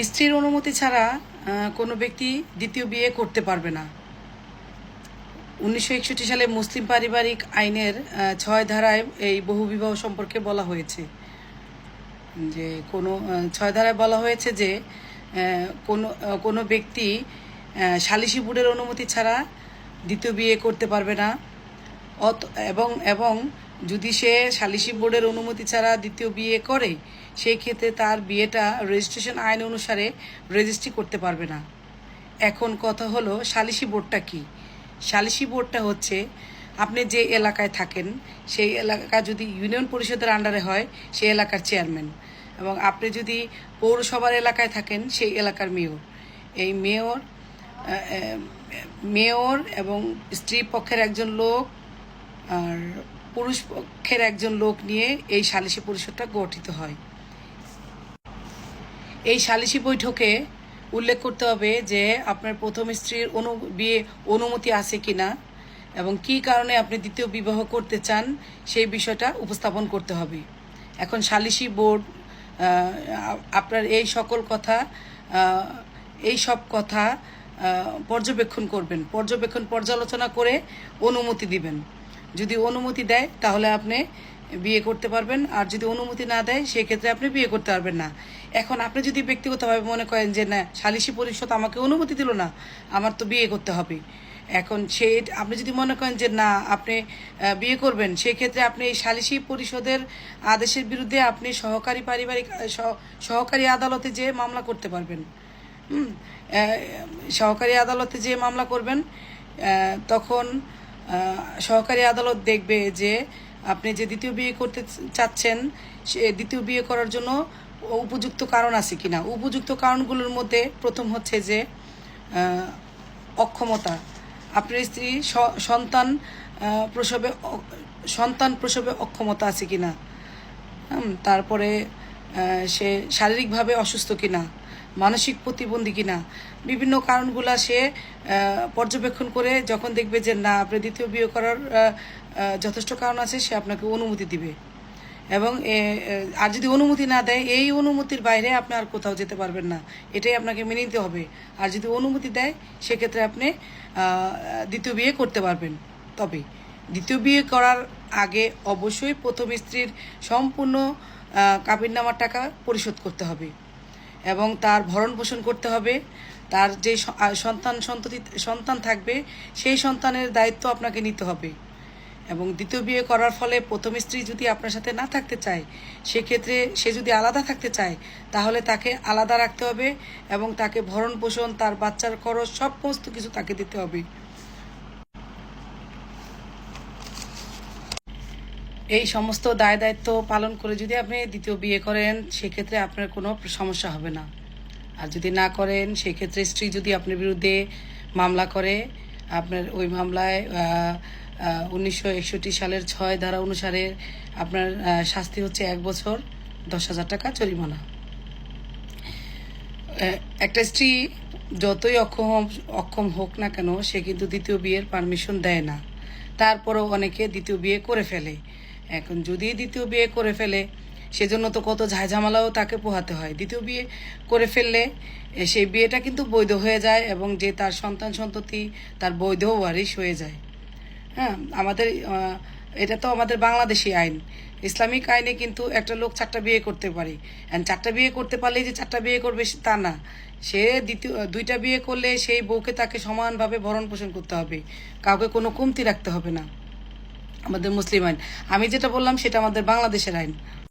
স্ত্রীর অনুমতি ছাড়া কোনো ব্যক্তি দ্বিতীয় বিয়ে করতে পারবে না। 1961 সালে মুসলিম পারিবারিক আইনের 6 ধারায় এই বহুবিবাহ সম্পর্কে বলা হয়েছে যে ছয় ধারায় বলা হয়েছে যে কোনো ব্যক্তি সালিসি বোর্ডের অনুমতি ছাড়া দ্বিতীয় বিয়ে করতে পারবে না। এবং যদি সে সালিসি বোর্ডের অনুমতি ছাড়া দ্বিতীয় বিয়ে করে, সেই ক্ষেত্রে তার বিয়েটা রেজিস্ট্রেশন আইন অনুসারে রেজিস্ট্রি করতে পারবে না। এখন কথা হলো সালিসি বোর্ডটা কি? সালিসি বোর্ডটা হচ্ছে আপনি যে এলাকায় থাকেন সেই এলাকা যদি ইউনিয়ন পরিষদের আন্ডারে হয় সেই এলাকার চেয়ারম্যান, এবং আপনি যদি পৌরসভার এলাকায় থাকেন সেই এলাকার মেয়র। এই মেয়র এবং স্ত্রী পক্ষের একজন লোক আর পুরুষ পক্ষের একজন লোক নিয়ে এই সালিসি পরিষদটা গঠিত হয়। এই সালিসি বৈঠকে উল্লেখ করতে হবে যে আপনার প্রথম স্ত্রীর বিয়ে অনুমতি আছে কিনা এবং কি কারণে আপনি দ্বিতীয় বিবাহ করতে চান সেই বিষয়টা উপস্থাপন করতে হবে। এখন সালিসি বোর্ড আপনার এই সব কথা পর্যবেক্ষণ করবেন, পর্যালোচনা করে অনুমতি দিবেন। যদি অনুমতি দেয় তাহলে আপনি বিয়ে করতে পারবেন, আর যদি অনুমতি না দেয় সেক্ষেত্রে আপনি বিয়ে করতে পারবেন না। এখন আপনি যদি ব্যক্তিগতভাবে মনে করেন যে না, সালিসি পরিষদ আমাকে অনুমতি দিল না, আমার তো বিয়ে করতে হবে, এখন আপনি যদি মনে করেন যে না আপনি বিয়ে করবেন, সেক্ষেত্রে আপনি এই সালিসি পরিষদের আদেশের বিরুদ্ধে আপনি সহকারী আদালতে যেয়ে মামলা করতে পারবেন। সহকারী আদালতে যে মামলা করবেন, তখন সহকারী আদালত দেখবে যে আপনি যে দ্বিতীয় বিয়ে করতে চাচ্ছেন সে দ্বিতীয় বিয়ে করার জন্য উপযুক্ত কারণ আছে কিনা। উপযুক্ত কারণগুলোর মধ্যে প্রথম হচ্ছে যে অক্ষমতা, আপনার স্ত্রী সন্তান প্রসবে অক্ষমতা আছে কিনা, তারপরে সে শারীরিকভাবে অসুস্থ কিনা, মানসিক প্রতিবন্ধী কিনা, বিভিন্ন কারণগুলো সে পর্যবেক্ষণ করে যখন দেখবে যে না আপনি দ্বিতীয় বিয়ে করার যথেষ্ট কারণ আছে, সে আপনাকে অনুমতি দিবে। এবং আর যদি অনুমতি না দেয়, এই অনুমতির বাইরে আপনি আর কোথাও যেতে পারবেন না, এটাই আপনাকে মেনে নিতে হবে। আর যদি অনুমতি দেয় সেক্ষেত্রে আপনি দ্বিতীয় বিয়ে করতে পারবেন। তবে দ্বিতীয় বিয়ে করার আগে অবশ্যই প্রথম স্ত্রীর সম্পূর্ণ কাবিননামার টাকা পরিশোধ করতে হবে এবং তার ভরণ পোষণ করতে হবে। তার যে সন্তান থাকবে সেই সন্তানের দায়িত্ব আপনাকে নিতে হবে। এবং দ্বিতীয় বিয়ে করার ফলে প্রথম স্ত্রী যদি আপনার সাথে না থাকতে চায়, সেক্ষেত্রে সে যদি আলাদা থাকতে চায় তাহলে তাকে আলাদা রাখতে হবে এবং তাকে ভরণ পোষণ, তার বাচ্চার খরচ সমস্ত কিছু তাকে দিতে হবে। এই সমস্ত দায় দায়িত্ব পালন করে যদি আপনি দ্বিতীয় বিয়ে করেন, সেক্ষেত্রে আপনার কোনো সমস্যা হবে না। আর যদি না করেন, সেক্ষেত্রে স্ত্রী যদি আপনার বিরুদ্ধে মামলা করে, আপনার ওই মামলায় 1961 সালের 6 ধারা অনুসারে আপনার শাস্তি হচ্ছে 1 বছর 10,000 টাকা জরিমানা। একটা স্ত্রী যতই অক্ষম হোক না কেন, সে কিন্তু দ্বিতীয় বিয়ের পারমিশন দেয় না। তারপরেও অনেকে দ্বিতীয় বিয়ে করে ফেলে। এখন যদি দ্বিতীয় বিয়ে করে ফেলে, সেজন্য তো কত ঝামেলাও তাকে পোহাতে হয়। দ্বিতীয় বিয়ে করে ফেললে সেই বিয়েটা কিন্তু বৈধ হয়ে যায় এবং যে তার সন্ততি তার বৈধ ওয়ারিশ হয়ে যায়। হ্যাঁ, এটা তো আমাদের বাংলাদেশি আইন। ইসলামিক আইনে কিন্তু একটা লোক 4টা বিয়ে করতে পারে। 4টা বিয়ে করতে পারলেই যে 4টা বিয়ে করবে তা না। সে 2টা বিয়ে করলে সেই বউকে তাকে সমানভাবে ভরণ পোষণ করতে হবে, কাউকে কোনো কমতি রাখতে হবে না। আমাদের মুসলিম আইন, আমি যেটা বললাম সেটা আমাদের বাংলাদেশের আইন।